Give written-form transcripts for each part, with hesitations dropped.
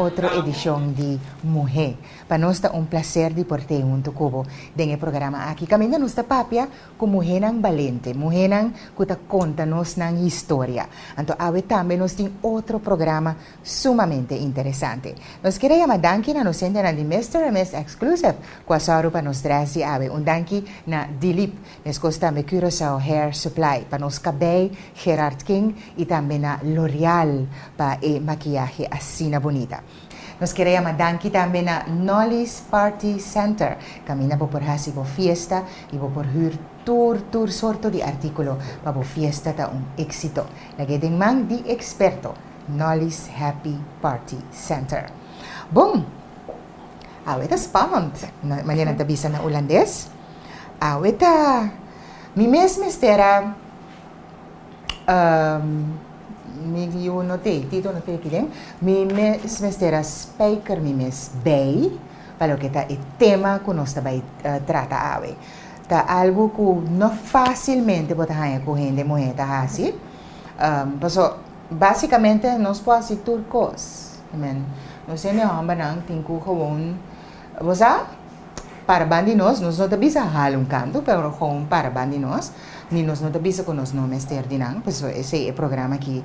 outra edição de Mujer. Para nós é prazer de portar junto com o programa aqui. Caminho nos papia com Mujer nang valente, Mujer nang que conta nos nang história. Então, agora também nós temos outro programa sumamente interessante. Nós queremos danke na nos sende na de Mr. and Miss Exclusive, com a para nos trazer agora danke na Dilip, nos costa me Curaçao Hair Supply, para nos cabelo Gerard King e também na L'Oreal para maquiagem assim bonita. Nós queremos danke também na Nolly's Party Center. Camina por hasi por fiesta e por hur tur sorto de artículo para fiesta ta éxito. Nageding mang di experto. Nolly's Happy Party Center. Bom, aweta spannend. Manhã na bisa na holandês. Aweta mi mestera eu notei, tito notei aqui dentro. Mestera speaker bei, para o que tá o tema que nós vai tratar hoje. Tá algo que não facilmente pode ganhar com gente mulher tá assim. Basicamente nós podemos fazer turcos. Nós temos uma banana tem que gewoon, você para bandinos, nós não bisa hal canto, pero gewoon para bandinos. Ni nos não bisa com nós não mester dinang, pues esse é o programa que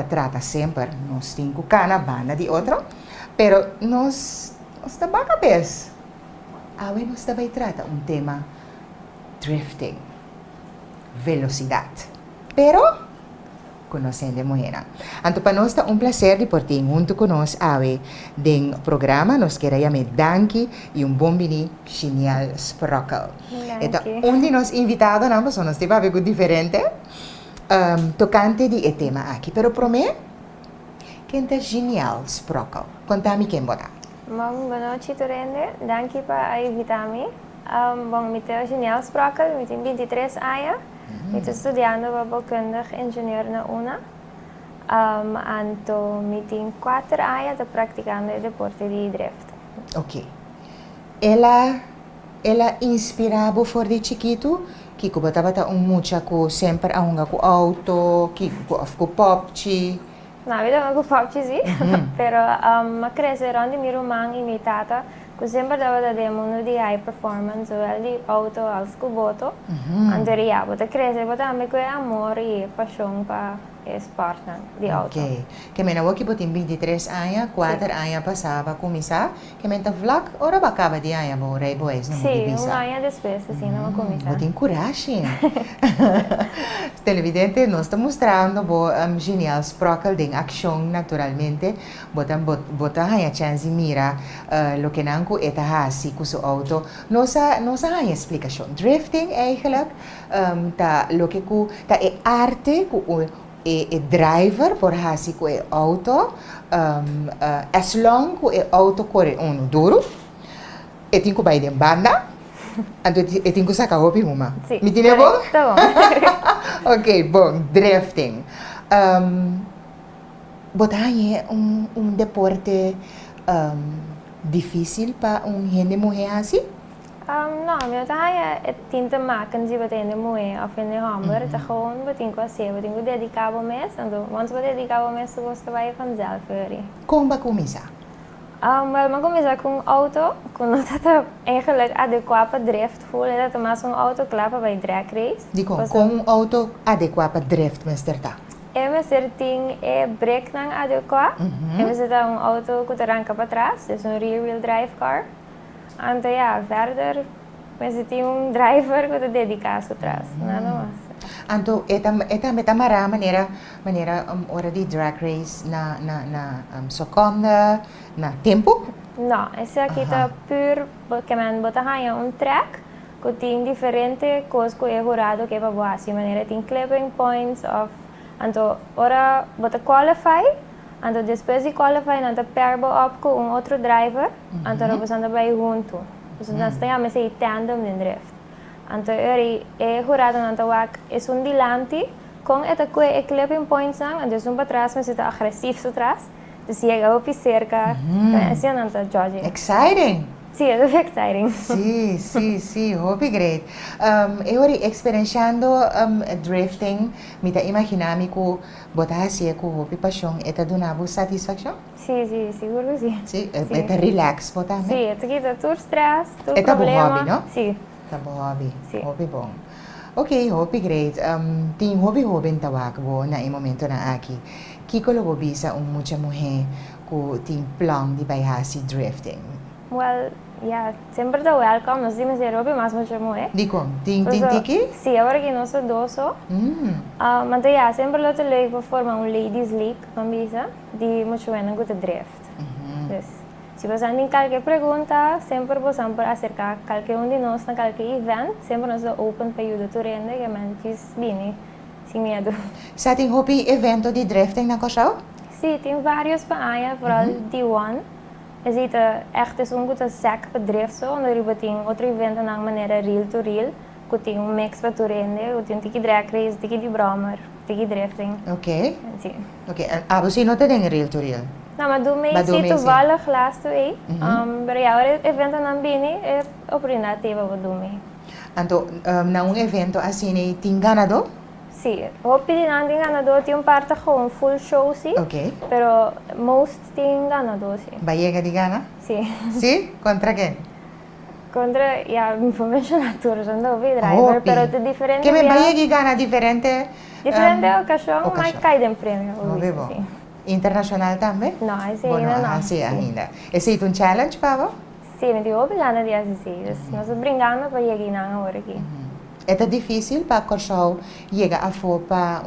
trata sempre nós cinco cana banda de outro, pero nós está cabeça. Agora nós vai tratar tema drifting, velocidade, pero conhecendo mulher. Então para nós é prazer de portar junto com nós hoje do programa. Nós queremos danke e bom bini genial Sprockel. Então de nós invitados não são nós temos algo diferente tocante de tema aqui, pero para mim quem é genial Sprockel. Conta-me quem bota. Boa noite, Torende. Danke para invitar-me. Bom, me tenho genial Sprockel, me tenho 23 anos. Ik ben studerando bouwkundig ingenieur na UNA. Anto meeting 4 anos praticando o deporte de drift. Ok. Ela inspirava for de chiquito, que botava mucha com sempre a com auto, que com popchi. Na vida com popchi sim, pero cresceram onde meu irmão e minha tata, que sempre dava de mundo de high performance, zowel de auto als com moto. Andoria, bota cresce, bota ame com amor e paixão para esporte de auto. Ok. Que me não que botem 23 anos, 4 anos passava a começar, que me tá vlak, ora acaba de anos, bo rei boys, não sim, ano depois, assim, não começar. Botem coragem. Televidente, nós estamos mostrando bo genial Sprockel de ação naturalmente, bota a chance mira lo que não com eta hasi com seu auto. Nossa explicação. Drifting eigenlijk tá lo que ku tá é arte ku e driver por hasi com o auto as long com o auto corre duro e tem que vai de banda então e tem que sacar roupa uma me tiene bom? Tá bom. Ok, bom, drifting botar é deporte difícil para gente mulher assim? Não, meu taia é tinta maken se bater no moe of in de hammer, het gewoon batin ko se, batin ko dedicar ao mês, então once você dedicar ao mês, você vai vanzelf ver. Como vai começar? Wel, maar começar com auto, quando dat eigenlijk adequaat para drift voel, dat er maar auto klappen bij drag race. Dico, com auto adequaat para drift, mister ta? Mas ting brake nang adequaat. Mas het auto que arranca para trás, dus rear wheel drive car. Então, verder, mas tem driver que te dedica-se atrás, nada mais. Então, esta maneira hora de drag race na seconda, na tempo? Não, esse aqui está puro, que man bota track, que tem diferente coisas que é jurado que é para boa, assim, maneira tem clipping points of, então, ora bota qualify. Então, depois de qualify, nós perbo up com outro driver, então nós vamos vai junto. Então, nós temos esse tandem de drift. Então, é jurado nós é delante, com esta coisa clipping points, então para trás, mas está agressivo atrás, então chega up cerca, assim nós jogging. Exciting! Sí, es exciting. Sí, hopi great. Eu ori experienciando drifting, mita imaginami ko bota hasia ko hopi passion eta donavo satisfaction? Sí, seguro que sí. Sí, Sí. eta relax bota Sí, me. te quita tu stress, tu Eta bo problema. hobby, no? Sí. Tá bom, hobby. Sí. Hobby bom. Ok, hopi great. Ting hobby tawag bo na im momento na aki. Kiko lo bisa mucha mujer ko ting plan di bayhasi drifting. Well, yeah, siempre te welcome. No sé si me sirve hobby más mucho mujer. Di kong, ting tiki? Sí, ahora que no soy doso. Mas ja, sempre lo te leuk voor vormen een ladies league van bisa, die mucho bueno que te drift. Dus, si vos tienen cualquier pregunta, siempre vos han por acercar cualquier un de nos na cualquier event, siempre nos open para ayudar tu rende que manches bini, sin miedo. Sa ting hobby evento di drifting na kosau? Sí, tem vários para aí, vooral die one. Je ziet echt is een goede zaak bedrijf zo, en er is een otro evento na manera real to real. Que tem um mix para tu rende, que tem tiki drag race, tiki di brommer, tiki drifting. Ok. Sim. Ok, você não tem real to real? Nou, maar doe mee, Maar doe zie mee, toevallig laatst toe, maar ja, het event aan bini, oprina teva wat doe mee. Então, na evento assim, tem ganador? Sim, hopi din ang ganador, tem parte gewoon full show, sim. Ok. Pero most tem ganador, sim. Bahia de Gana? Sim. Sim? Contra quem? Contra, ja, information tour, zo no driver, pero te diferente. Que me Bahia de Gana diferente? Diferente ocasião, mas cai de prêmio. Sim. Internacional também? Não, esse ainda não. Esse ainda. Esse é um challenge, Pavo? Sim, me deu obrigada de assistir. Nós brincando para chegar na hora aqui. É difícil para o chegar a para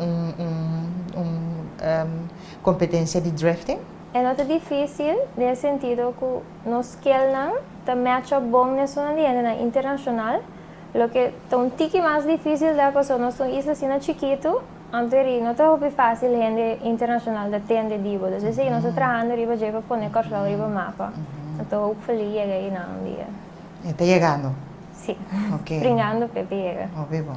competência de drifting? É not difícil, no sentido que nos querem te match up bom nacional na internacional. Lo que é um tiki mais difícil da coisa, nós somos isla assim chiquito, anterior não tá muito fácil gente internacional de tende divo. Então, se nós trabalhando riba já para pôr corso riba mapa. Então, hopefully chega aí na dia. Está chegando? Sim. Ok. Brincando, Pepe chega. Bom.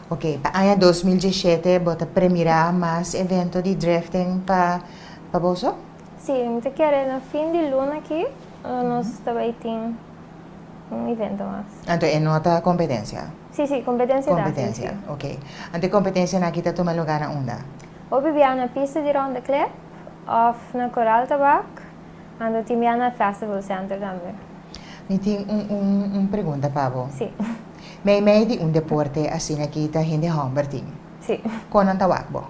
Ok, para 2017, bota primeira mais evento de drifting para você? Sim, eu quero no fim de luna aqui, nós também tem evento mais. Então, é nota competência? Sim, competência. Competência, ok. Então, competência na kita toma lugar na onda? Ou bebia na pista de Ronde Clip, ou na Coral Tabac, e também na Festival Center também. Me tem pergunta, Pablo. Sim. May di un deporte assim aqui tá hindi hamburting. Sim. Quando tawag bo?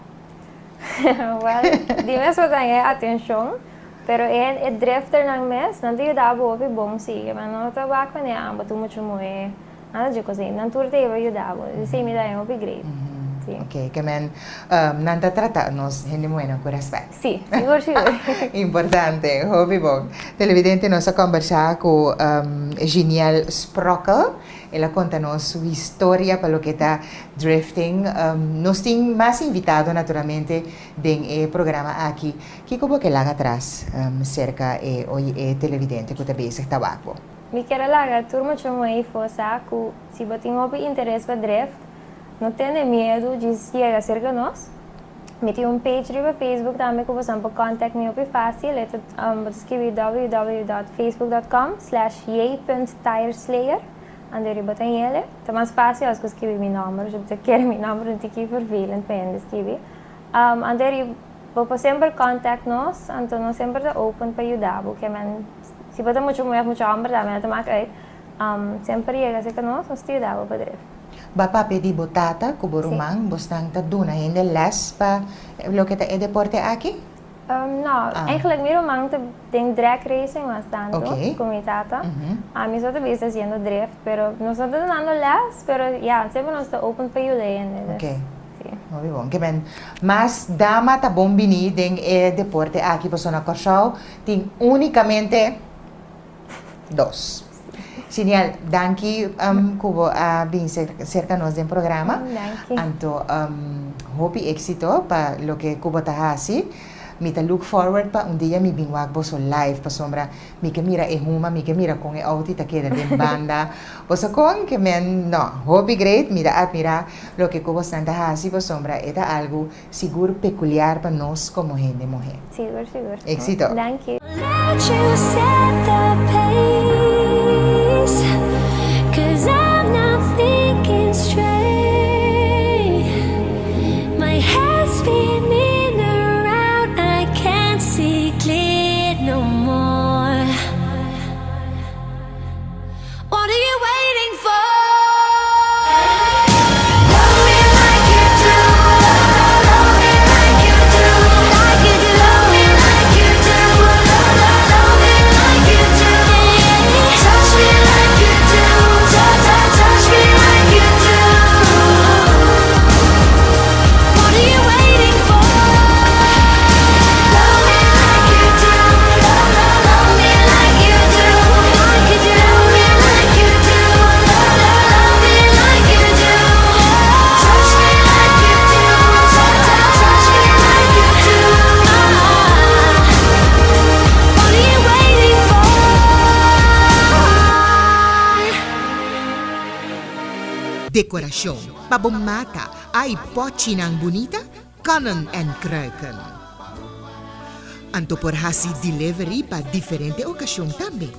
Well, di mes ko tayo atenção, pero é drifter ng mes, não tem dá boa bom sim, mas não tawag pa niya, amba tu mucho mo nada de coisa, não turte eu ajudava, sim me dá um upgrade. Sim. Ok, que men nanta trata nos hindi mo com respeito. Sim, seguro. Importante, hobby bom. Televidente nós a conversar com Genial Sprockel. Ela conta-nos sua história para o que está drifting. Nós temos mais invitado, naturalmente, no programa aqui, que como que lá atrás, cerca de televidente que também se estava aqui. Me quero largar turma chamo aí força que se você tem interesse para drift, não tenha medo de chegar cerca de nós. Me tem page no Facebook também que você pode contact me fácil. É escrever www.facebook.com/j.tireslayer. Andei botando ele. Tá mais fácil as coisas escrever meu número. Se você quer meu número, não tem que vervelhar para ele escrever. Andei vou sempre contact nós, então nós sempre estamos open para ajudar, porque se você muito hambre, também não toca aí. Sempre chega a nós te ajudamos para drift. Bapa pedi botata, kuburumang, bostang taduna, hindi less pa lo que é deporte aqui? Não, eigenlijk meer om te drag racing bastante con mi tata. A mí solo te haciendo drift, pero nosotros dando las, pero ya, siempre nos está open para ayudar. Ok. Sí. Muy bom. Que men, mas dama ta bombini den deporte aqui para na Corsau, tem unicamente dos. Genial, danke kubo bin cerca nos del programa. Danke. Anto hopi éxito pa lo que kubo tahasi. Mi ta look forward pa dia mi binwag bo so live pa sombra mi que mira huma mi que mira con e auti ta queda de banda bosa con que men no hopi great mira admira lo que kubo santa hasi bo sombra eta algo seguro peculiar para nós como gente mujer. Seguro. Éxito. Thank you. Let you set the pace. eyes, 'cause I'm not thinking straight. My head's spinning around, I can't see clear no more. What are you waiting for? Love me like you do. Love me like you do. Like you do. Love me like you do. Love me like you do. Touch me like you do. Touch me like you do. What are you waiting for? Love me like you do. Love me like you do. Like you do. Love me like you do. Love me like you do. Touch me like you do. Touch me like you do. What are you waiting for? Decoração, pabomata, ay pochinang bonita, kanon en kruiken. Anto por hasi delivery pa diferente ocasión también.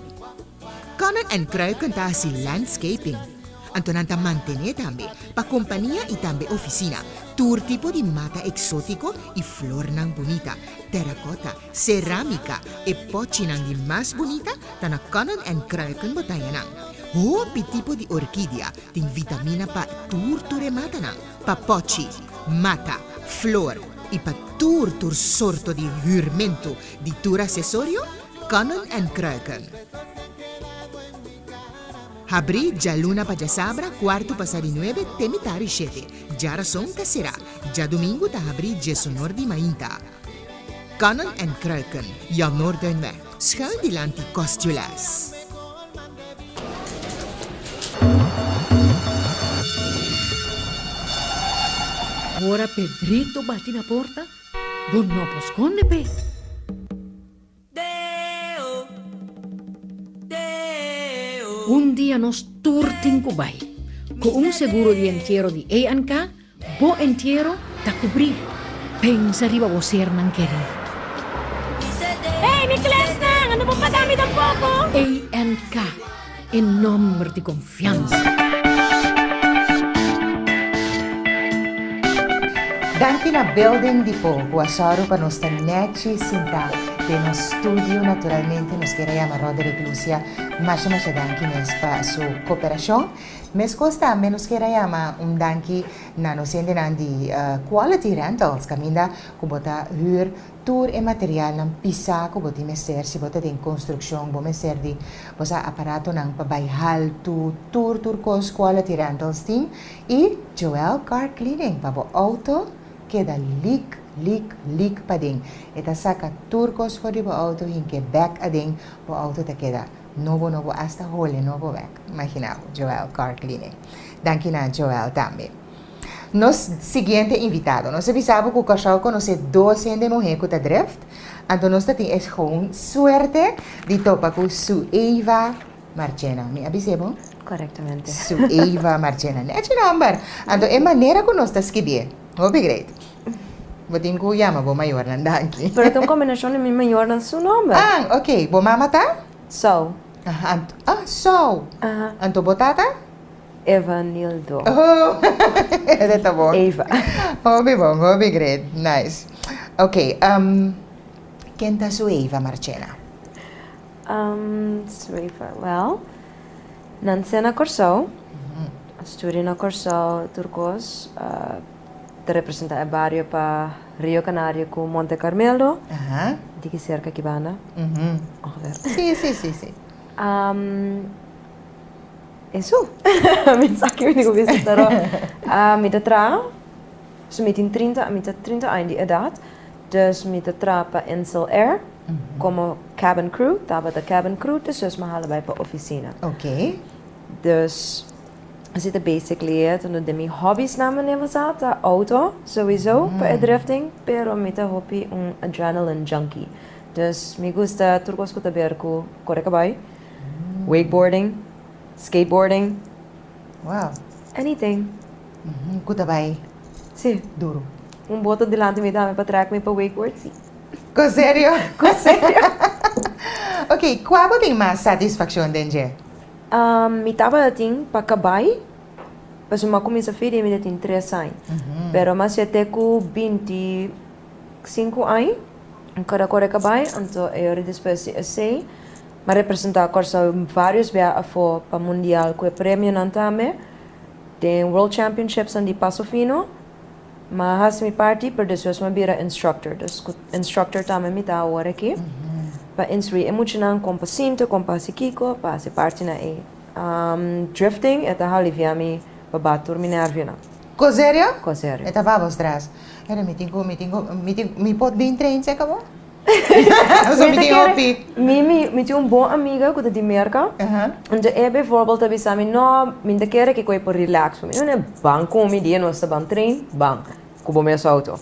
Kanon en kruiken ta hasi landscaping. Anto nanta mantener también pa compañía y también oficina. Tour tipo de mata exótico y flor nang bonita, terracotta, cerámica e pochinang di más bonita tana kanon en kruiken botayanang. Hopi tipo di orquídea tem vitamina pa tur mata nang, pa pochi, mata, flor e pa tur sorto di jurmento di tur accessorio, kanon en kruiken. Abri già luna pa già sabra, quarto passari 9, temitari 7. Già rason ta sera, già domingo ta abri già sonor di mainta. Kanon en kruiken, ja Noorduinweg, schuil die lanti Costulas. Ora Pedrito bate na porta, non posconde pe. Un día nos turtin kubay, con un seguro de entierro de A&K, bo entierro ta cubrir. Pensa riba bo ser nang querer. Hey, may class na! Ano po padami ng poco? A&K, en nombre de confianza. Danke na building di po, guasaro pa nos taneci sinta de nos studio naturalmente nos queremos Roderick Lucia, mas danke nes pa su cooperación. Mes costa menos queremos danke na nos sende di quality rentals, caminda kubota huur, tour e material ng pisa kuboti meser si bota din construction bo meser di bosa aparato ng pabayhal to tour cost quality rentals team e Joel Car Cleaning pabo auto queda leak pa ding. Eta saka turcos for di bo auto hinke back a ding bo auto ta queda novo hasta hole novo back. Imaginavo, Joel Car Cleaning. Danke na Joel también. Nos siguiente invitado. Nos avisaba que o casal conoce 200 mujeres que drift. Então nós temos gewoon suerte de topar com su Eva Marchena. Me avisebo? Correctamente. Su Eva Marchena. Net je number. Então é maneira que nós está escrevendo. Hope great. Wat in ko yama bo mayor nan danki. Pero tem combinação de mim maior dan seu nome. Ah, okay. Bo mama ta? So. So. Anto botata? Eva Nildo. Oh, dat tá bom. Eva. Hobby great. Nice. Okay, quem tá sua Eva Marchena? So Eva, well, nasci na Corsão, estudei na Corsão, Turcos, te representa o bairro para Rio Canário com Monte Carmelo, de que cerca que bana. Sim. Isso. Min saque me digo visitaro. Met tra, so met in 30 aan die idade. Dus met de trapa Insel Air, como cabin crew, taba de cabin crew, dus we halen bij de oficina. Oké. Dus we zitten basically toen de mijn hobby's namen nemen zaten, auto sowieso, bij drifting, pero met de hobby een adrenaline junkie. Dus me gusta turcos kuta berku, korekabay, wakeboarding, skateboarding. Wow. Anything. Kutabay. Sim. Duro. Boto delante me dá para track me para wakeboard, sim. Com sério? Com sério. Ok, qual tem mais satisfação, Denje? Mi tava assim para Cabay, mas uma começa a filha me tem 3 anos. Pero mas eu tenho 25 anos, cada cor é Cabay, então eu depois sei, mas representar corsa vários viagens para mundial com o prêmio nantame, tem World Championships de Passo Fino, mas mi parte per depois me vira instructor, dus instructor também me dá agora aqui. Para instruir emocional com paciente, com psiquico, para se parte na drifting, é a aliviar-me para bater minha nervio na. Cosério? Cosério. Eta vamos atrás. Era me pode vir trem, se acabou? Zo me tem opi. Me tinha boa amiga que de merca. Onde é bijvoorbeeld dat bisa me no, me te quer que coi por relax. Me não é banco me dia no está ban trem, ban. Cubo meu auto.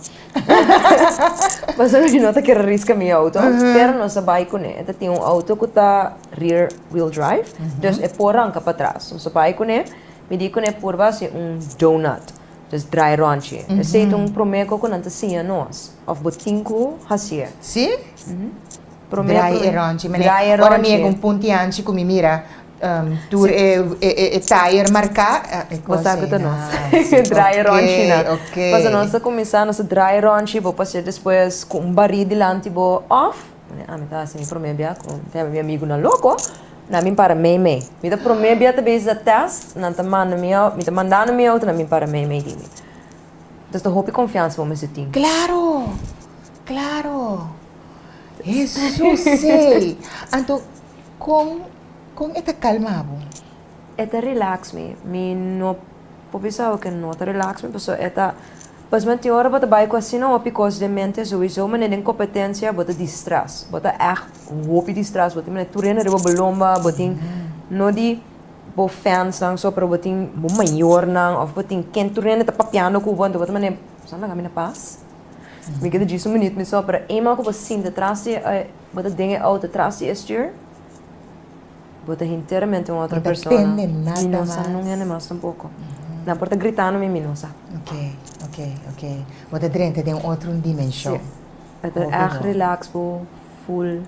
Mas eu não te quero riscar meu auto. Pero não sabia com ele. Então tinha auto que tá rear wheel drive. Dus é por arranca para trás. Não sabia com ele. Me di com ele por base donut. Dus dry ranchi. Eu sei promeco que não te sia nós. Of botinco hasia. Sim? Promeco. Dry eronci. Dry Ora mi è eronci. con punti anci come mira. Tour e tire marca. Você sabe que nós. Dry ranchi na. Ok. Mas nós começar nosso dry ranchi, vou passar depois com baril delante, vou off. Me tá assim, promebia com meu amigo na louco. Na mim para meme. Me dá promebia também esse test, na tá mandando meu, na mim para meme dele. Então, hope confiança vamos ter. Claro, claro. Isso sei. Então, com esta calma, Eta relax me. Me não pensava que não tá relax me, pessoal. Eta Pas met die horen wat erbij kwam nou op je kost de mente sowieso maar in competência bota die stress bota echt hoop die stress bota men toerenen rebo belomba botin no di bo fans nang so pero botin bo maior nang of botin ken toerenen te papiano ko bota bota men sana kami na pas me queda disso minuto me só para eenmaal ko sim de trás bota dingen out de trás die stuur bota inteiramente uma outra pessoa nada não é mais um pouco na porta gritando me minosa. Ok. Wat het rente tem outra dimensão. Het is echt relax, full.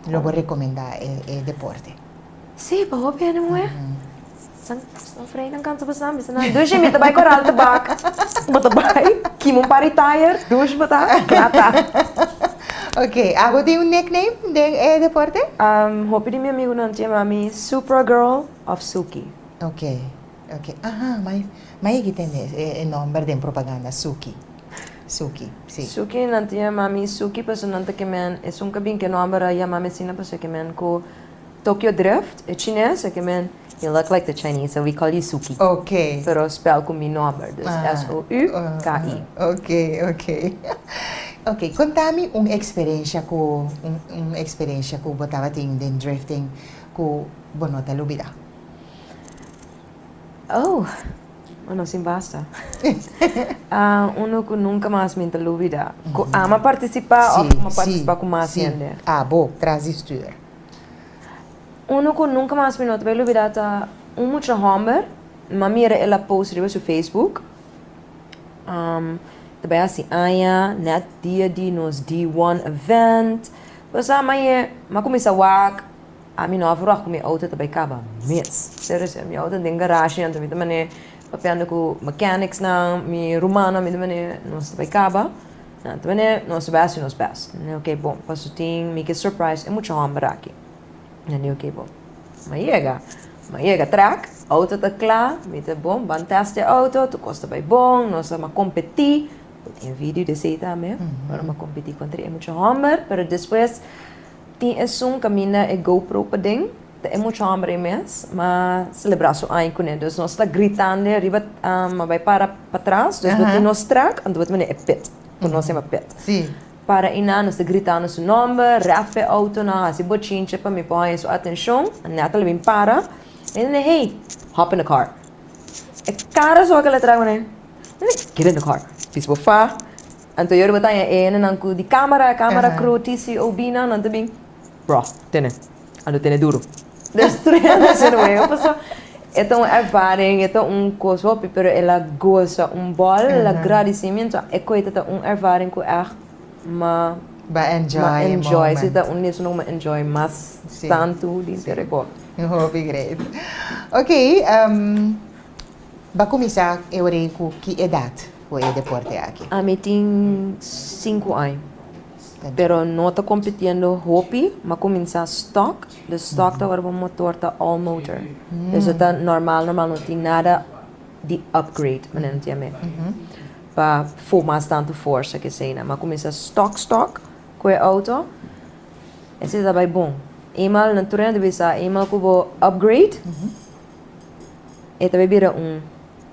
Lo vou recomendar é deporte. Sim, para hobby é não é? São freio não cansa passar, mas não. Dois me também coral tabaco. Bota bem, que um pari tire, dois bota, grata. Ok, agora tem nickname de deporte? Hobby de meu amigo não tinha mami Supergirl of Suki. Ok. Aha, mas aqui tem o nome de propaganda, Suki, sim. Suki não tinha mami Suki, mas não tem que men, é cabin que nome era ya mami sina, mas que men ko Tokyo Drift, é chinês, que men, you look like the Chinese, so we call you Suki. Ok. Pero spel com meu nome, dus S-O-U-K-I. Ok, conta-me uma experiência com botava em drifting com bonota lubida. Não sim basta. Uno que nunca mais me olvida. Ama participar ou ama participar com mais gente. Bom, traz isto. Uno que nunca mais me olvida tá muito hammer. Mamira ela post no Facebook. Também assim, net dia de nos D1 event. Mas mas começa a a mim não haverá com minha auto também acaba mês. Sério, minha auto tem garagem, então também papiando com mechanics na minha romana, também não se vai acaba. Também não se vai assim nos pés. Ok, bom, passo tem me que surprise é muito hambre aqui. Ok, bom. Mas chega track, auto tá claro, me tá bom, van teste auto, tu costa bem bom, nós vamos competir. Tem vídeo de sei também, vamos competir contra é muito hambre, mas depois tem caminho é GoPro para ding, é muito hambre mesmo, mas celebrar so aí com ele, então nós está gritando, riba, mas vai para trás, então tem nosso track, então vai é pit, por nós é pit. Sim. Para ina nós está gritando seu nome, rafe auto na, assim bochinche para me pôr sua atenção, a neta lhe para, e ele hey, hop in the car. É cara só que ele traga né, get in the car, fiz bofa, então eu vou estar nanku di camera crew TC obina nanti bing. Bro, tiene duro. Destruindo esse não é. É uma ervaring, é coisa, pero ela gosta bol, ela agradecimento, é coisa ervaring que é Ba enjoy. Se tá nisso não enjoy, mas tanto de interego. Hopi great. Ok, ba começar eu com que idade o deporte aqui? A mim tem 5 anos. Pero não está competindo hopi, mas começa stock. De stock tá agora o motor tá all motor. Dus tá normal, não tem nada de upgrade, mas não tem mesmo. Para formar tanto força que seja, mas começa stock com a auto. Esse é bem bom. Eenmaal na terreno de bisa, eenmaal kubo upgrade. E também vira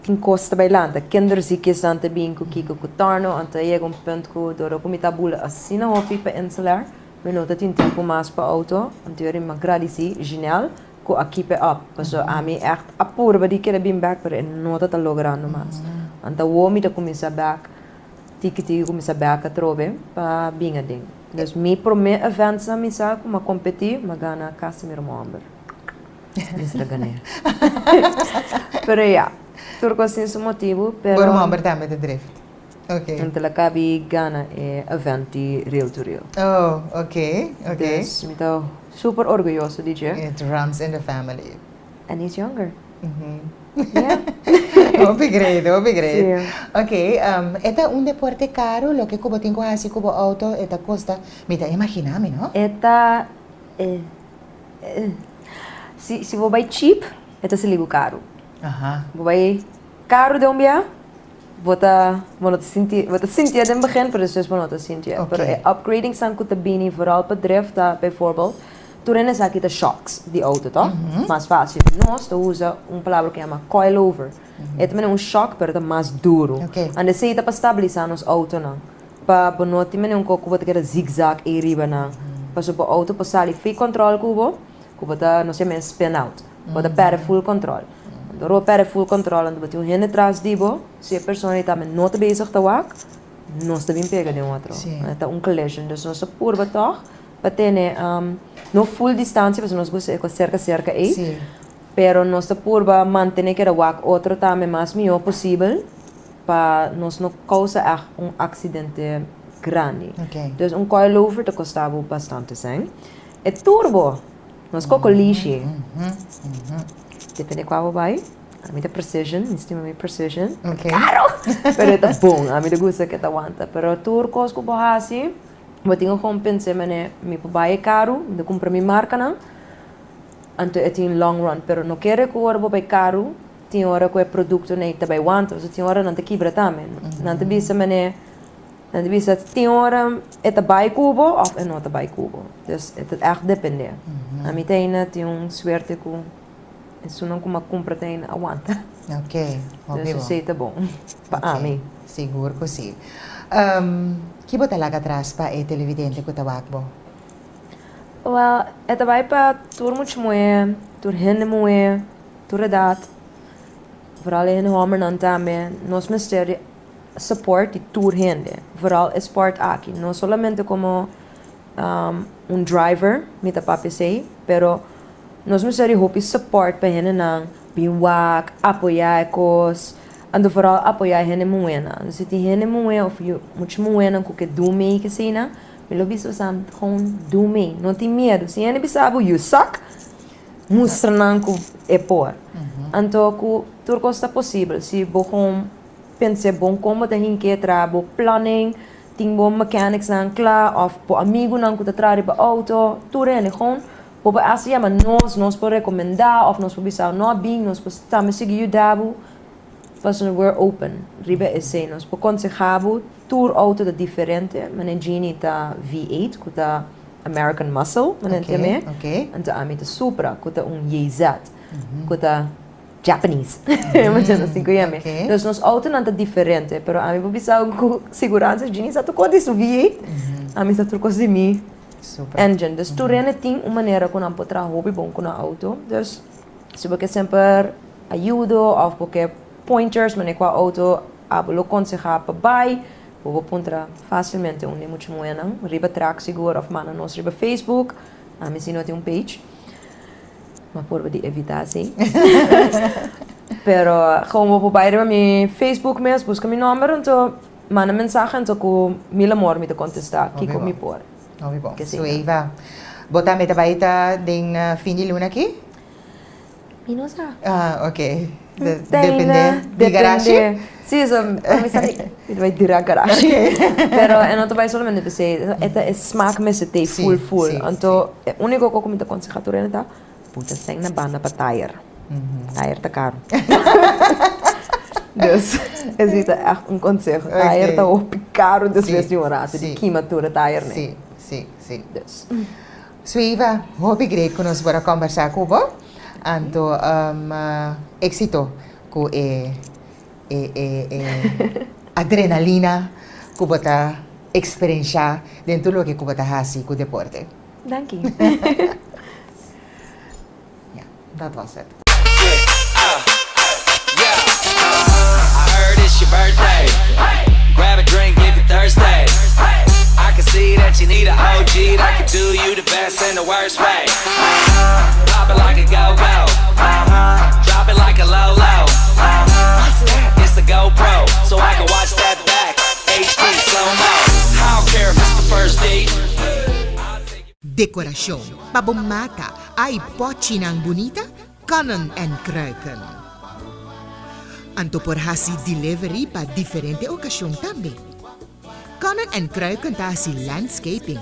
tem costa bij landen. Kinderziekjes aan te bieden, kiko kutarno, aan te je punt ko door comita bula assim na hopi pa insular. We nota tin tempo mais pa auto, aan te jori magradisi genial ko aqui pe up. So ami echt apurba di kere bin back per nota ta logrando mas. Aan te womi ta começa back, tiki começa back a trove pa binga ding. Dus me prome events na misa ko ma competir, magana Casimiro Momber. Misra ganhar. Pero ja. Turco sem esse motivo, pero... Por uma também de drift. Ok. Então, ela cabe gana event de real to real. Oh, ok. Dus, ik ben super orgulhoso de je. It runs in the family. And he's younger. Yeah. Hopi great. Sí. Ok, esta deporte caro, lo que cubo tengo así cubo auto, esta costa, mita imaginame, ¿no? Esta... se vou vai cheap, esta se liga caro. Ajá. Vou vai caro de dia, vou sentir in het begin, maar dus vou te sentir. Okay. Pero upgrading san kuta bini, vooral op drift, bijvoorbeeld. Toen is aqui de shocks, die auto, toch? Mais fácil. Nós usa palavra que chama coilover. É também shock, pero é mais duro. Okay. And se para estabilizar nos auto não. Para bonote também coco botar que zigzag e riba não. Para so auto para sair free control cubo tá não sei mais spin out. Botar para full control. Door per full control en dat je atrás dibo, se a pessoa está not bezig te wak, nós também pega de outro. Tá collision, dus nós purba toch, para ter no full distância, mas nós gosta cerca aí. Sí. Pero nós purba manter que wak outro também mais melhor possível, para nós não causa acidente grande. Okay. Dus coilover te costava bastante, sim. E turbo, nós coco lixe. Depende qual vai. A mim é precision, estima precision. Okay. Caro! Pero é bom, a mim gusta que tá aguanta. Pero turcos que borrasi, eu tenho como pensar, mané, me papai é caro, de comprar minha marca não. Então é tem long run, pero não quero que o orbo vai caro, tem hora que o produto nem também aguanta, ou tem hora não te quebra também. Não te bisa mané, não te bisa tem hora é te vai cubo ou é não te vai cubo. Dus é echt depende. A mim tem suerte com isso não como compra tem aguanta. Ok, Isso sei tá bom. Para mim. Seguro que sim. Que bota lá atrás para o televidente que tá wakbo? Well, esta vai para tur muito moe, tur hende moe, tur edat. Vooral in homer dan também, nós ministério support de tur hende. Vooral é sport aqui, não somente como driver, mita papi sei, pero nós ministério hope support para hende não, biwak, apoiar cos, ando vooral apoiar hende moena. Se tem hende moe of muito moena com que do me que sei na. Mas eu bicho sam gewoon doe mee, não tem medo. Se ele bisabo you suck, mostra não que é por. Então que tudo costa possível. Se bom pense bom como tem que trabalhar, planning, tem bom mechanics não claro, ou po amigo não que tá trabalhando para auto, tudo é gewoon. Por assim é, mas nós por recomendar, ou nós por bisabo não bem, nós por também seguir o dabo. Pas we're open. Riba é sei, nós por consejabo tour auto da diferente, mas a Genie tá V8, que tá American Muscle, mas também. Okay. Então a mim tá Supra, que tá YZ, que tá Japanese. Mas assim que eu Okay. Então nosso auto não tá diferente, pero a mim vou pensar com segurança, Genie só tocou disso V8, a mim só trocou de mim. Super. Engine, dus tu tem uma maneira que não pode trabalhar hobby bom com o auto, dus se você sempre ajuda ou porque pointers, mas com a auto, lo aconselhar para bai, vou apontar facilmente onde é muito moena, riba track seguro, ou mana nós riba Facebook, a mim se não tem page, mas por de evitar assim. Pero gewoon vou bai riba mi Facebook mesmo, busca mi número, então manda mensagem, então com mil amor me te contestar, que com mi por. Bom. Que So sim. Eva, botar meta baita din fim de luna aqui? Inosa. Okay. Depende. Di garage? Sì, mi sa di dire garage. Pero en otro país solamente pensé, esta es smaak met z'n thee full. Sí, Anto, único que comida consejatura en esta, puta zijn na banda pa tire. Tire te caro. Dus, is dit echt een consejo. Tire te ook caro, dus wees niet oratie. Die kimatura tire, nee. Sí. Dus. Suiva, hoop ik reed con ons para conversar kubo. Anto, éxito ku adrenalina kubo ta experiencia dentro lo que kubo ta hasi ku deporte. Dank je. Ja, dat was het. I heard it's your birthday. Grab a drink if you're thirsty. I can see that you need an OG that can do you the best and the worst way. Pop it like a go-go. Drop it like a low-low. It's the GoPro, so I can watch that back. HD slow-mo. I don't care if it's the first date. Decorasyon, pabomata, ay pochinang bonita, kanon en kruiken. Anto por hasi delivery pa diferente okasyon tambe. Kanon en kruiken ta hasi landscaping.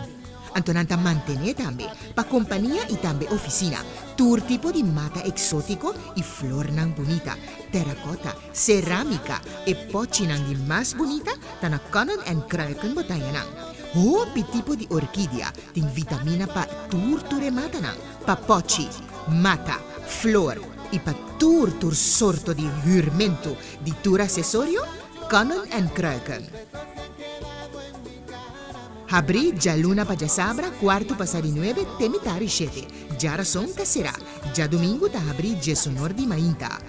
Anto nanta mantene tambe, pa compañía y tambe oficina. Tour tipo di mata exótico y flor nang bonita, terracotta, cerámica e pochinang di mas bonita, tana kanon en kruiken botayanang. Hopi tipo di orquídea, ting vitamina pa tur mata nang, pa pochi, mata, flor, y pa tur sorto di jurmento di tur accessorio, kanon en kruiken. Habri già luna pa già sabra, quarto passari 9, temitari 7. Già rason ta sera, già domingo ta habri già sonor di mainta.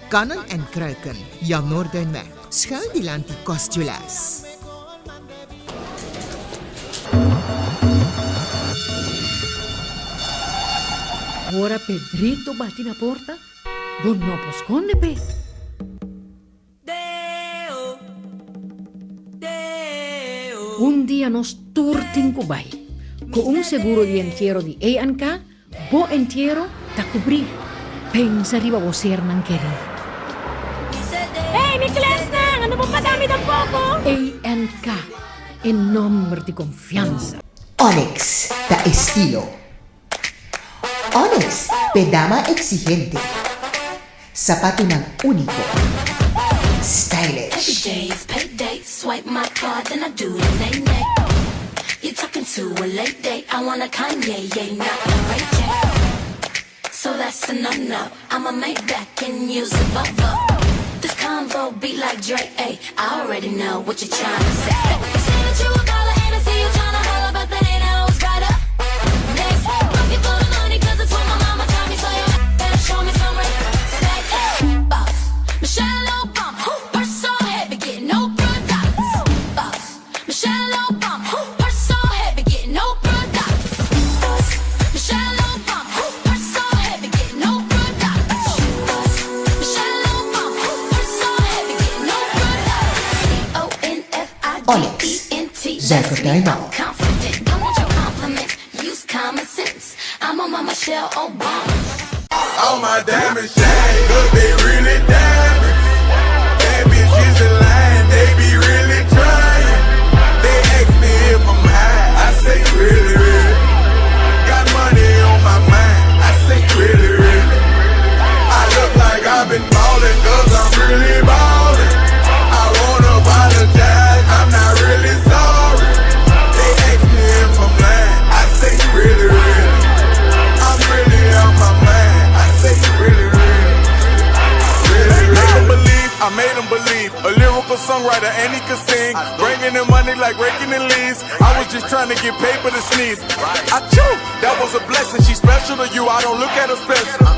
Kanon en kruiken, ja Noorduinweg, schuil die lanti Costulas. Ora Pedrito bate na porta, bon no posconde pe. Un día nos turtin Kubay, con un seguro de entierro de A&K, bo entierro ta cubrir. Pensa riba bo ser nang keri. Hey, mi class na! Ano mo padami ng poco? A&K, en nombre de confianza. Onyx, da estilo. Onyx, pedama exigente. Zapato ng único. Every Stylish. day is payday. Swipe my card, then I do the nay-nay. You're talking to a late date. I want a Kanye, yeah, not a Ray J. So that's a no-no. I'ma make back and use a Volvo. This convo be like Drake, ayy. I already know what you're trying to say. You say that you a baller and I see you trying to holler, but that ain't how it's right up. Next, looking for the money 'cause it's what my mama taught me. So you better show me some respect. Boss, Michelle Obama, purse so heavy, get no products. Boss, Michelle Obama, purse so heavy, get no products. Boss, Michelle Obama, purse so heavy, get no products. Boss, Michelle Obama, purse so heavy, get no products. Onyx, Zuiver Tuinbouw. Confident, don't want your compliments. Use common sense. I'm on my Michelle Obama. All my diamond shine, 'cause they really diamond. Bad bitches in line, they be really trying. They ask me if I'm high, I say really. Got money on my mind, I say really. I look like I've been ballin' 'cause I'm really ballin'. I wanna apologize, I'm not really sorry. They ask me if I'm lying, I say really. I'm really on my mind, I say really. I made him believe, a lyrical songwriter and he could sing. Bringing in money like raking in leaves. I was just trying to get paper to sneeze. I chew, that was a blessing. She's special to you, I don't look at her special.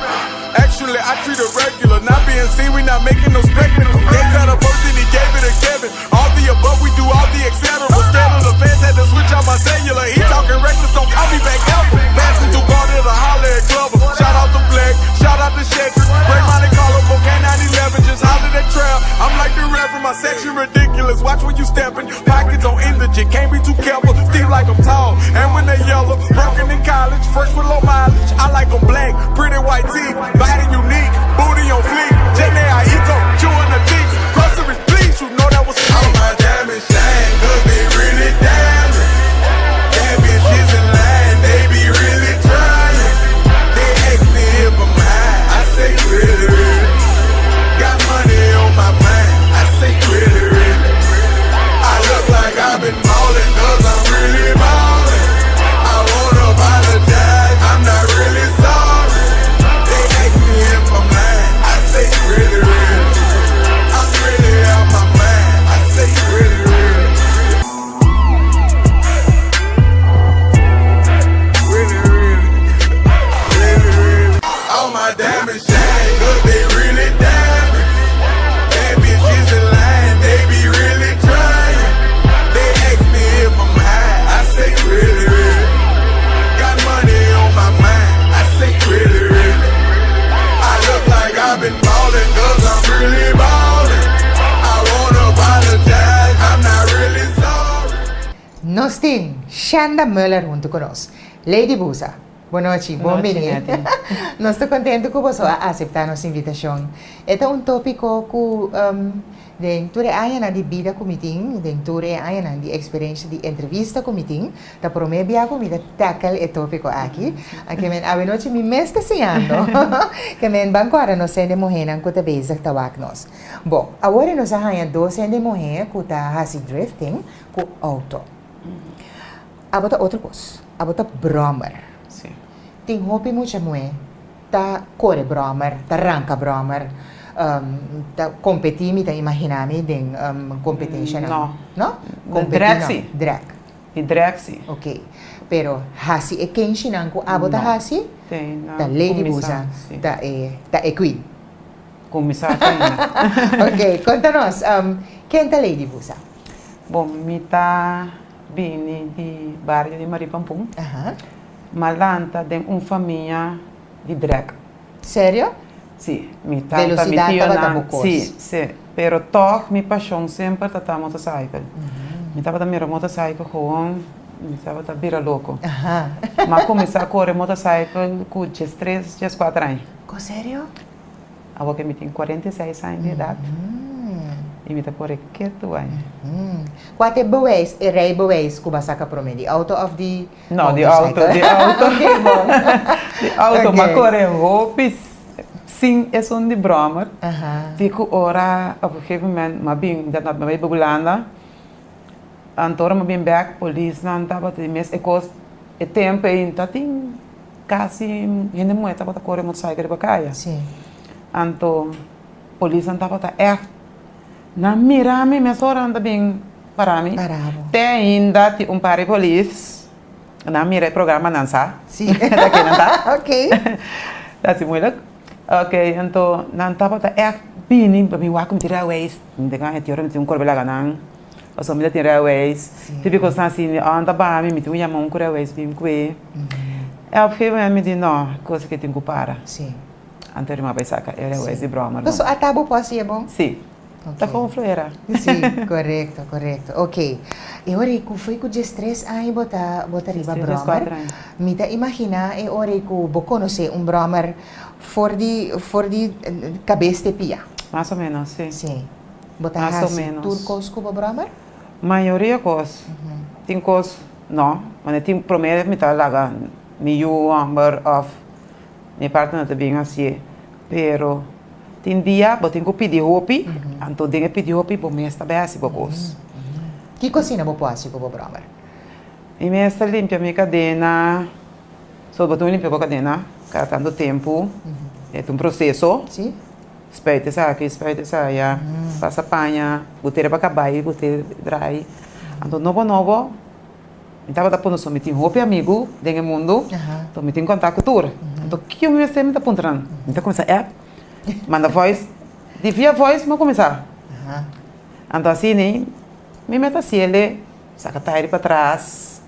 Actually, I treat her regular. Not being seen, we not making no spectacle. They got a person, he gave it to Kevin. All the above, we do all the etc. Scared of the fans, had to switch out my cellular. He talking reckless, don't call me back ever. Passing through Garden to holler at Glover. Shout out to Black, shout out to Shedrick. Break Monte Carlo, cocaine 911, just holler at Trail. I'm like the Reverend, my section ridiculous. Watch when you stepping, pockets on indigent. Can't be too careful, Steve like I'm tall. And when they yellow, broken in college, fresh with low mileage. I like them black, pretty white teeth. Biting you Nós temos Shanda Muller junto conosco. Lady Busa, boa noite, bom noite, dia. Nati. Nós estamos contentes que você aceitar nossa invitação. Este é um tópico que dentro da vida comitim, dentro da experiência de entrevista comitim, da promebia comida tackle o tópico aqui. Aqui men a noite me mesta senhando. Que men banco ara nós sendo morrer que tá bezig tawak nós. Bom, agora nós arranha dois sendo morrer que tá hasi drifting com auto. Abota outra coisa. Abota brommer. Sim. Tem hopi muita mulher, tá corre brommer, tá arranca brommer, tá competir, me tá imaginar-me de competition. Não. Não? De drag, sim. Drag. E drag, sim. Ok. Pero hasi é quem chinanco abota Não. hasi? Tem, não. Tá Lady Começar, Busa, sim. tá queen. Começar tem. Ok, conta-nos, quem tá Lady Busa? Bom, me tá vindo de bairro de Maripampum. Aham. Malanta de uma família de drag. Sério? Sim, me tá Velocidade metido tava na... bocos. Sim, sim. Pero toh, minha paixão sempre tá motorcycle. Me tava da motorcycle com... Me tava da vira louco. Aham. Mas comecei a correr motorcycle com 13, 14 anos. Sério? Agora que me tem 46 anos de idade. E me tá correr quieto aí. Qual é boas, rei boas que você promete? Out of the Não, de auto, de auto. Ok, bom. De auto, Ok. mas correr roupas. Sim, é só de broma. Aham. Fico ora, op een gegeven moment, maar bing, dat naar mij bebulanda. Antora maar bing back, police, nan taba de mes, ekos, e tempo in, tating, kasi, hindi mo eta bata kore motorcycle de bakaya. Sim. Anto, police nan taba ta na mirami, mes ora anda bing, parami. Paravo. Te ainda ti pare police, na mira programa nansa. Sim. Daqui não tá? Ok. Dat is moeilijk. Oké, en toen dan tapos ta echt bini, bami wakum tira ways, dengan het joran tim korbe laganang. Oso mi tira ways. Típico sa sini, anda ba mi mitu ya mon kura ways bim kwe. Eu fiquei me di no, coisa que tem que para. Sim. Anterior ma saca, era ways de broma. Mas a tabo pode bom? Sim. Ok. Tá com fluera. Sim, correto, correto. Ok. E ora que foi com de stress aí bota riba 13, bromer. 14 anos. Me tá imagina e ora que bo conhecer bromer for di cabeça de pia. Mais ou menos, sim. Sim. Bota Mais ou hasi menos. turcos com bromer? Maioria cos. Tem cos, não, mas tem prometo me tá laga, ni you number of, ni partner tá bem assim, pero tem dia, botem que pedir roupa, então tem que pedir roupa, bom mês tá bem assim, bocos. Que cocina bo pode com bromer? E mês tá limpa minha cadena, só botam limpa a cadena, cada tanto tempo, é um processo. Sim. Speite sa aqui, speite sa ya, passa panha, boteira para acabar, boteira dry. Então novo, então tá pondo só me tem roupa amigo, dentro do mundo, então me tem contato com tudo. Então que eu me sei me tá apontando. Então começa manda voice, de via voice mas começar. Então assim né, me meta assim ele, saca tire para trás,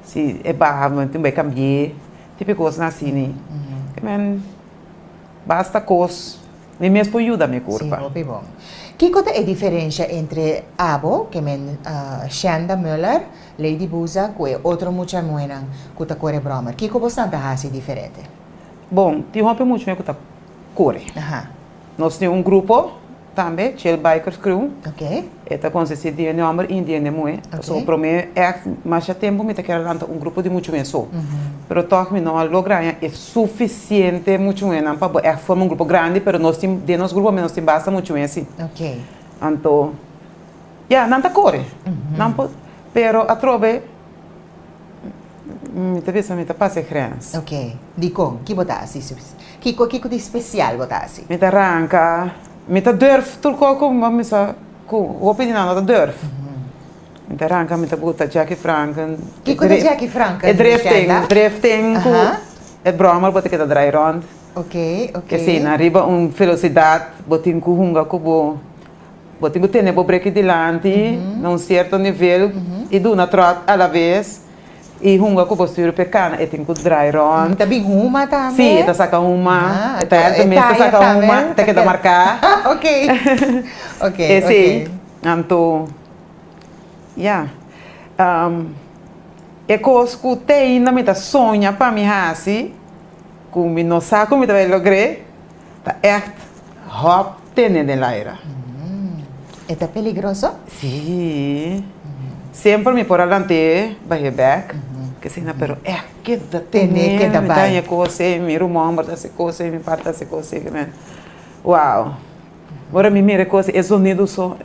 se é barra, tem bem cambiar, tipo coisa assim né. Que man, basta coisa. Nem mesmo ajuda a minha Sim, curva. hopi bom. Que coisa é a diferença entre abo, que men Shanda Muller, Lady Busa, que é outro mucha moena, que tá corre bromer. Que coisa tanta hasi diferente? Bom, tem roupa muito bem que tá corre. Aha. Nós temos grupo também, Chill Bikers Crew. Ok. Eta consiste de número indiano moe. Ok. So para mim é mais tempo me tá querendo grupo de muito bem só. Pero toque me não logra é suficiente muito bem para é formar grupo grande, pero nós temos de nosso grupo menos tem basta muito bem assim. Ok. Então, não tá corre. Não pero a trove me tá pensando me tá passa grandes. Ok. Dico, que botasi? Que coisa de especial botasi? Me tá arranca, me tá durf, tudo como me sa com roupa de nada durf. Me tá arranca, me tá bota Jackie Franken. Que coisa Jackie Franken? É drifting, Aha. é broma, bota que tá dry round. Ok, ok. Que sim, arriba velocidade, botin com hunga com botin com tene bo break dilante, num certo nível, e do na trot à la vez. E hunga com postura pequena, e tem que dry round. Tá bem uma também? Sim, está saca uma, está também tá, saca tá uma, vendo? tem que dar marcar. Ok. Ok, E sim, ok. então, yeah. E coisa que tem na minha sonha para mim assim, com me não sabe como vai lograr, tá echt hop tenen de laira. ¿Está peligroso? Sim. Sempre me por adelante, vai back. Que sim, pero que da Tene que da me vai. tenha coisa, me rumor essa coisa, me parte essa coisa, que man. Uau. Agora me mira coisa, é sonido só.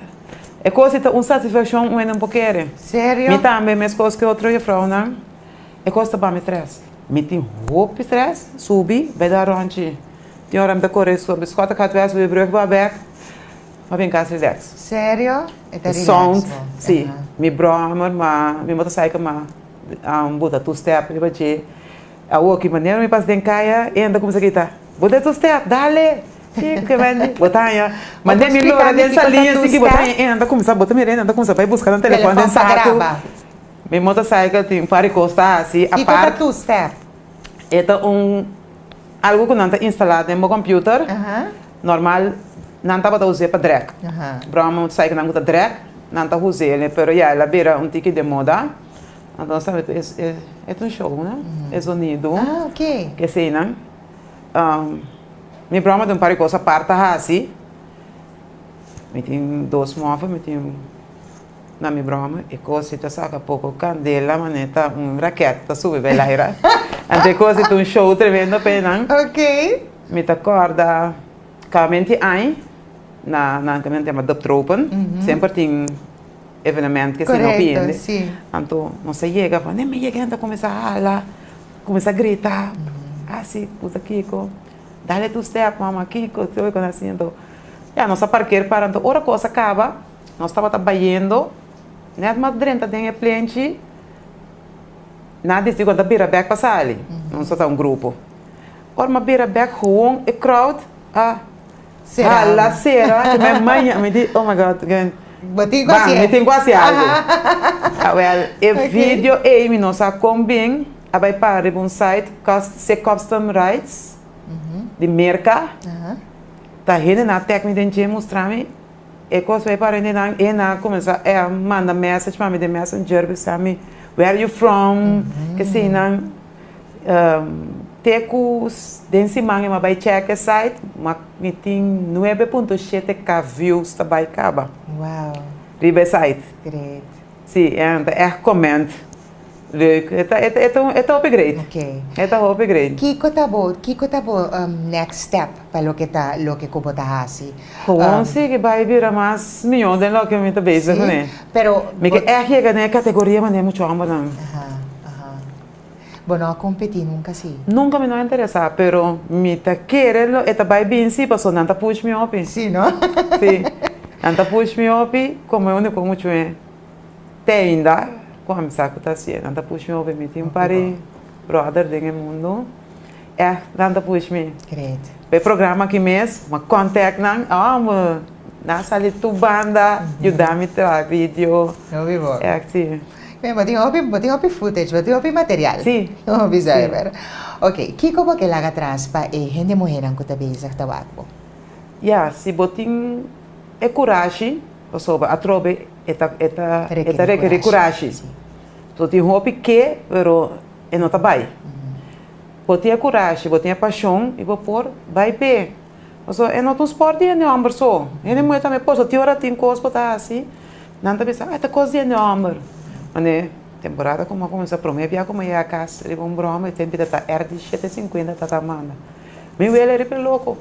É coisa tá satisfação um pouquinho. Sério? Me também mais coisas que outra vrouw não. É coisa para me stress. Me tem roupa stress, subi, vai dar onde. Tem hora me da correr sobre escota catwes, we brug ba back. Maar ben ik relax. Sério? Está Sound, sim. Me broma, me motorcycle, bota two step, riba je. A outra maneira me passa den kaya, e anda como se kita. Bota two step, dale. Que vende, botanya. Mandei me lora dessa linha assim que botanya, anda como se bota mirando, anda como se vai buscar no telefone den saco. Me motorcycle tem para costa assim, a parte. two step? É algo que não está instalado no meu computer. Normal. Não estava usando para drag. Brahma sai que não usa drag, não está usando, mas ela vira tique de moda. Então sabe, é show, né? É sonido. Ah, ok. Que sei, né? Meu Brahma tem um par de coisas parte assim. Me tem dois móveis, me tem na minha Brahma e coisa que saca pouco candela, maneta, raquete, sube bem lá. Então coisa tem um show tremendo, pena. Ok. Me te acorda, realmente aí. Na caminho uma tropen, sempre tem evenemento que se não pende. Sim. Então, não se chega, nem me chega, então começa a falar, começa a gritar, assim, puta Kiko, dá-lhe tu step, mama Kiko, tu vai assim, então, já nossa parqueira para, então, outra coisa acaba, nós estava trabalhando, né, mas dentro tem a plente, nada disso quando a bira back passa ali, não só tá um grupo, ora uma bira back gewoon, e crowd, la sera, que minha mãe me diz, oh my God, again. Me tem quase algo. Well, e vídeo e me nossa combin, abai para um site, se custom rights, de merca, tá rende na técnica de mostrar-me, e coisa vai para e na começa a manda message para me de messenger, sabe, where are you from, que se não, tecos desse manhã mas vai check site mas me tem 9.7k views também acaba. Wow. Ribe site. Great. Sim, é comment. Leuk. É upgrade. Okay. É upgrade. Kiko tabo next step para lo que como tá assim. Gewoon zie que vai virar mais milhão de lo que me tá bezig, né? Pero me que é que na categoria mas é muito amor não. Bueno, competir nunca sim. Nunca me não interessa, pero me tá querendo, e tá bem bem sim, passou não tá push me up. Sim, não? Sim. Não tá push me up, como é único muito é. Tem ainda, como sabe tá assim, não tá push me up, me tem um pare brother dentro do mundo. É, não tá push me. Great. O programa aqui mesmo, uma contact não, na sala tu banda, ajudar-me a vídeo. Não vivo. É assim. Boting hopi footage, boting hopi material. Sim. Oh, bisa ver. Okay, kiko ba kailangan transpa hindi mo hirang ko tabi sa tawag po? Yeah, si boting é coragem, pessoa a trobe requer coragem. So tem hopi que, pero é não tá bem. Boting é coragem, boting é paixão e vou pôr vai pé. So é não um esporte é não amor só. Ele muito também posso ter hora tem coisa para assim. Não tá pensando, esta coisa é não amor. Né? Temporada como começa a prometer como é a casa, ele um broma e tem que estar de 750 tá manda. Meu ele é pelo louco.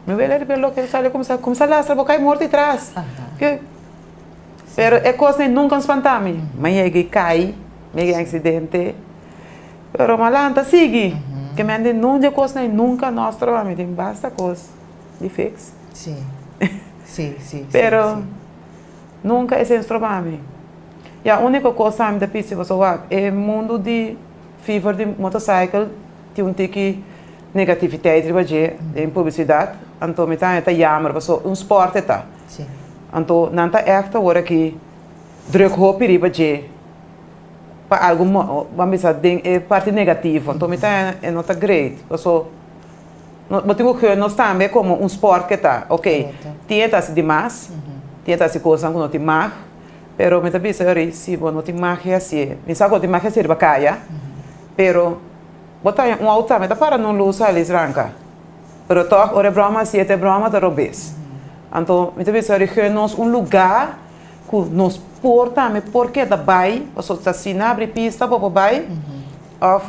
Meu ele é pelo louco, ele sai começa lá, sabe cai morto atrás. Que pero é coisa nunca espantame. Mas é que cai, mega acidente. Pero malanta sigue. Que me ande não de coisa nunca nós trabalhamos, tem basta coisa de fix. Sim. Sim. Pero nunca é sem trabalho. E a única coisa que me dá é o mundo de fever de motorcycle, tem um tique negatividade em publicidade, então me está jammer, porque um esporte tá. Sim. Então não está echt agora que druk hoop riba je para algo, vamos dizer, é parte negativa, então me está não tá great, porque não tenho que nós também como um esporte que tá, ok, tinha tá se demais, tinha tá se coisa que não tem mais. Pero me tabi sari si bono ti magia si. Mi sa go ti magia si bakaya. Pero bota um auto me ta para não luz ali ranca. Pero toch ore broma si ete broma da robes. Então me tabi sari que nos lugar que nos porta me porque da bai, o so ta sina abre pista po bai. Of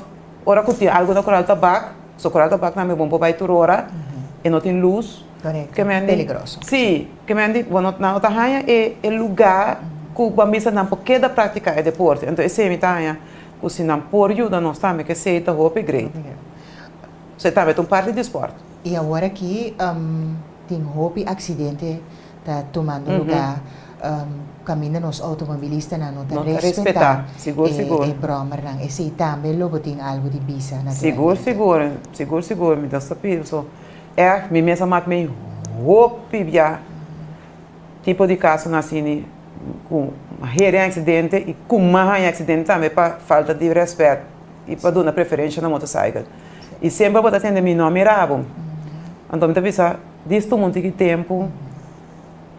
ora que ti algo na coral tabac, so coral tabac na me bom po bai tur ora. E não tem luz. Correcto. Que me andi, Peligroso. sim, que me andi, bueno, na outra raia é lugar que o bambisa não pode da prática é deporte. Então esse é me taia, o se não por ajuda nós também que se tá hope great. Você também tem parte de esporte. E agora aqui tem hope acidente tá tomando lugar. Caminha nos automobilistas não tá Não respeitar. Seguro, seguro. E broma não. Esse também logo tem algo de bisa. Seguro, me dá sapido. So, é, me mesma mat me hope já tipo de caso nascini com um acidente e com mais acidente também para falta de respeito e para dar preferência na motocicleta. E sempre vou atender meu nome rabo. Então me avisa, disto muito que tempo,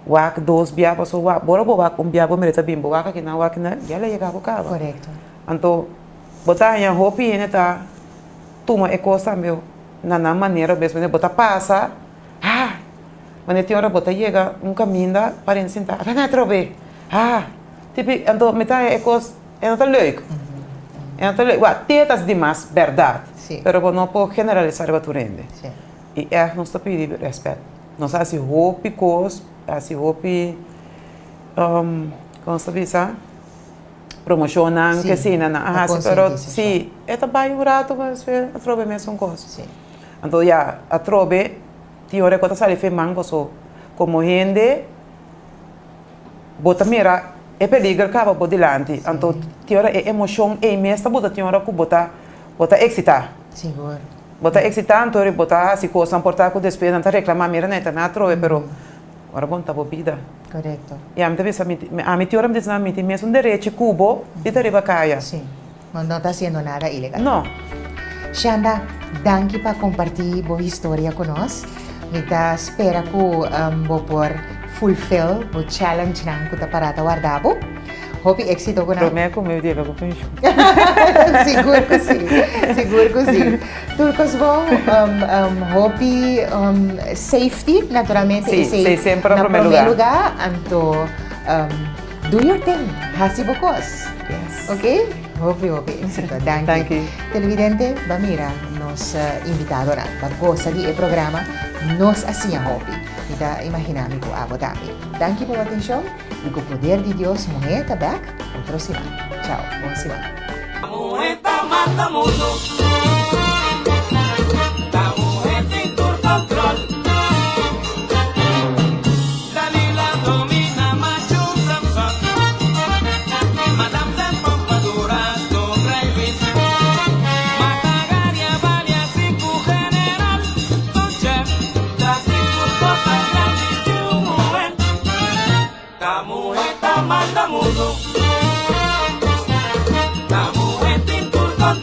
wak dos biaba so wak, bora bo wak biaba mereka bimbo wak aqui na wak na, já le chega para Correto. Então botar em roupa e tá toma é coisa meu na maneira mesmo né botar passa mas tem hora botar chega caminho para sentar até na trobe tipo então metade é coisa é não tá leuk tetas demais verdade pero não pode generalizar o turende e é não está pedindo respeito não sabe se roupa coisa se roupa como se diz promocionam que sim na pero sim é também um rato mas a trobe mesmo coisa então já a trobe tem hora que está saindo femang você como gente bota mira é perigo acaba por delante então tem hora é emoção é mesmo bota tem hora que bota excitar seguro bota excitar então ele bota se coisa importar com despesa não reclamar mira não tá na trobe pero ora bom tá bobida correto e a mim também a mim tem hora me diz na mim tem mesmo direito cubo de ter caia sim mas não está fazendo nada ilegal não Shanda, danke para compartilhar boa história conosco. Me dá espera que vou por fulfill o challenge nang kuta parata guardabo. Hope éxito ko na. Promete como eu digo, Seguro que sim. Seguro que sim. Tulkos bom, hope safety naturalmente sim, sempre na no primeiro lugar. Anto do your thing, hasibokos. Yes. Okay? Hope. Thank you. Televidente, mira, nos invitado na paggosa di programa nos hacía hopi. Kita imaginami ko abo dami. Thank you por atención. Y con poder de Dios, mujer, back. Otro semana. Ciao. Buon semana. Manda mundo, la mujer te inculca